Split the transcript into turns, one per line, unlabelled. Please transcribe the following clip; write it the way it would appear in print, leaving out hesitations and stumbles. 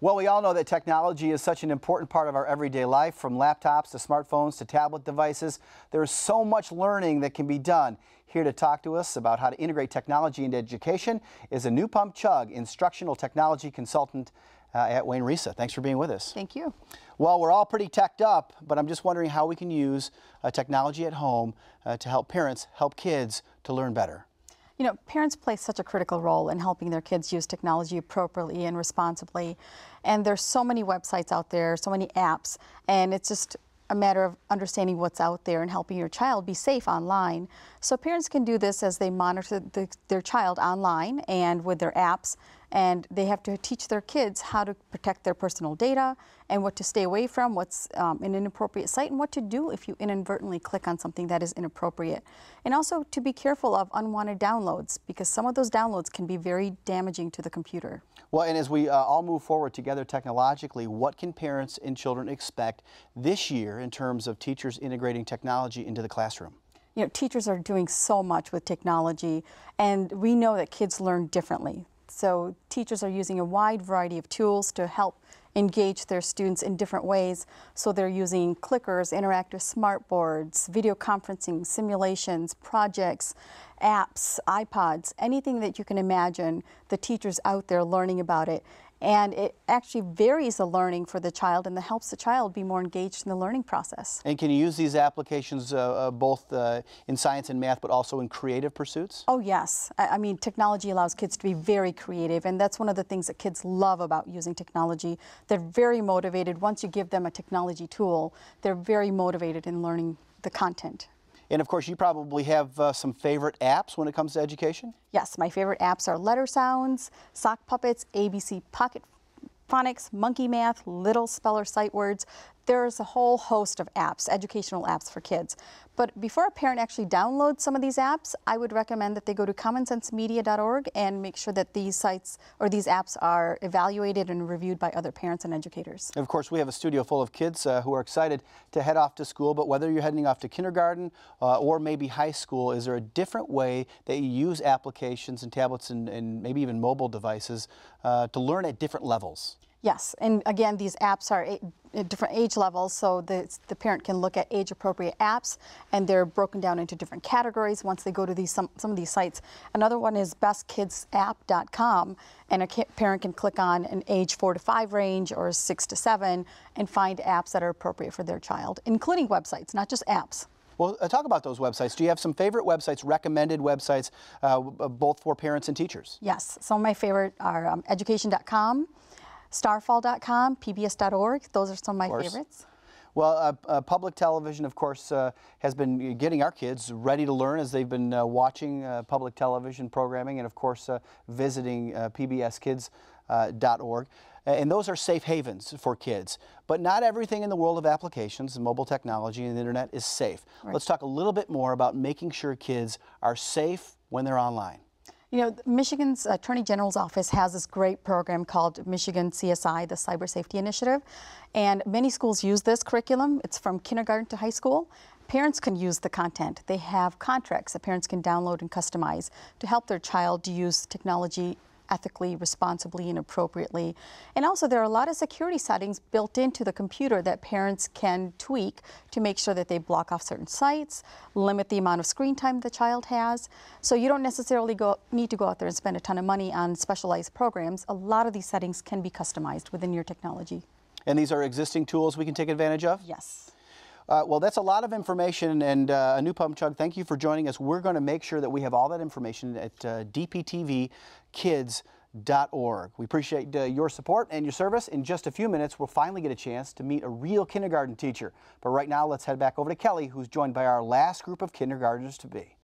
Well, we all know that technology is such an important part of our everyday life, from laptops to smartphones to tablet devices. There is so much learning that can be done. Here to talk to us about how to integrate technology into education is Anupam Chugh, Instructional Technology Consultant at Wayne RESA. Thanks for being with us.
Thank you.
Well, we're all pretty teched up, but I'm just wondering how we can use technology at home to help parents, help kids to learn better.
You know, parents play such a critical role in helping their kids use technology appropriately and responsibly. And there's so many websites out there, so many apps, and it's just a matter of understanding what's out there and helping your child be safe online. So parents can do this as they monitor their child online and with their apps, and they have to teach their kids how to protect their personal data and what to stay away from, what's an inappropriate site, and what to do if you inadvertently click on something that is inappropriate. And also to be careful of unwanted downloads, because some of those downloads can be very damaging to the computer.
Well, and as we all move forward together technologically, what can parents and children expect this year in terms of teachers integrating technology into the classroom?
You know, teachers are doing so much with technology, and we know that kids learn differently. So teachers are using a wide variety of tools to help engage their students in different ways. So they're using clickers, interactive smartboards, video conferencing, simulations, projects, apps, iPods, anything that you can imagine. The teachers out there learning about it. And it actually varies the learning for the child, and that helps the child be more engaged in the learning process.
And can you use these applications both in science and math, but also in creative pursuits?
Oh yes. I mean, technology allows kids to be very creative, and that's one of the things that kids love about using technology. They're very motivated. Once you give them a technology tool, they're very motivated in learning the content.
And of course, you probably have some favorite apps when it comes to education?
Yes, my favorite apps are Letter Sounds, Sock Puppets, ABC Pocket Phonics, Monkey Math, Little Speller Sight Words. There's a whole host of apps, educational apps for kids. But before a parent actually downloads some of these apps, I would recommend that they go to commonsensemedia.org and make sure that these sites or these apps are evaluated and reviewed by other parents and educators.
Of course, we have a studio full of kids who are excited to head off to school, but whether you're heading off to kindergarten or maybe high school, is there a different way that you use applications and tablets and maybe even mobile devices to learn at different levels?
Yes, and again, these apps are at different age levels, so the parent can look at age-appropriate apps, and they're broken down into different categories once they go to some of these sites. Another one is bestkidsapp.com, and a parent can click on an age 4 to 5 range or 6 to 7 and find apps that are appropriate for their child, including websites, not just apps.
Well, talk about those websites. Do you have some favorite websites, recommended websites, both for parents and teachers?
Yes, some of my favorite are education.com, starfall.com, pbs.org. Those are some of my favorites.
Well, public television, of course, has been getting our kids ready to learn as they've been watching public television programming and, of course, visiting pbskids.org. And those are safe havens for kids. But not everything in the world of applications, mobile technology, and the internet is safe. Right. Let's talk a little bit more about making sure kids are safe when they're online.
You know, Michigan's Attorney General's office has this great program called Michigan CSI, the Cyber Safety Initiative, and many schools use this curriculum. It's from kindergarten to high school. Parents can use the content. They have contracts that parents can download and customize to help their child to use technology ethically, responsibly, and appropriately. And also there are a lot of security settings built into the computer that parents can tweak to make sure that they block off certain sites, limit the amount of screen time the child has. So you don't necessarily need to go out there and spend a ton of money on specialized programs. A lot of these settings can be customized within your technology.
And these are existing tools we can take advantage of?
Yes.
Well, that's a lot of information, and Anupam Chugh, thank you for joining us. We're going to make sure that we have all that information at dptvkids.org. We appreciate your support and your service. In just a few minutes, we'll finally get a chance to meet a real kindergarten teacher. But right now, let's head back over to Kelly, who's joined by our last group of kindergartners to be.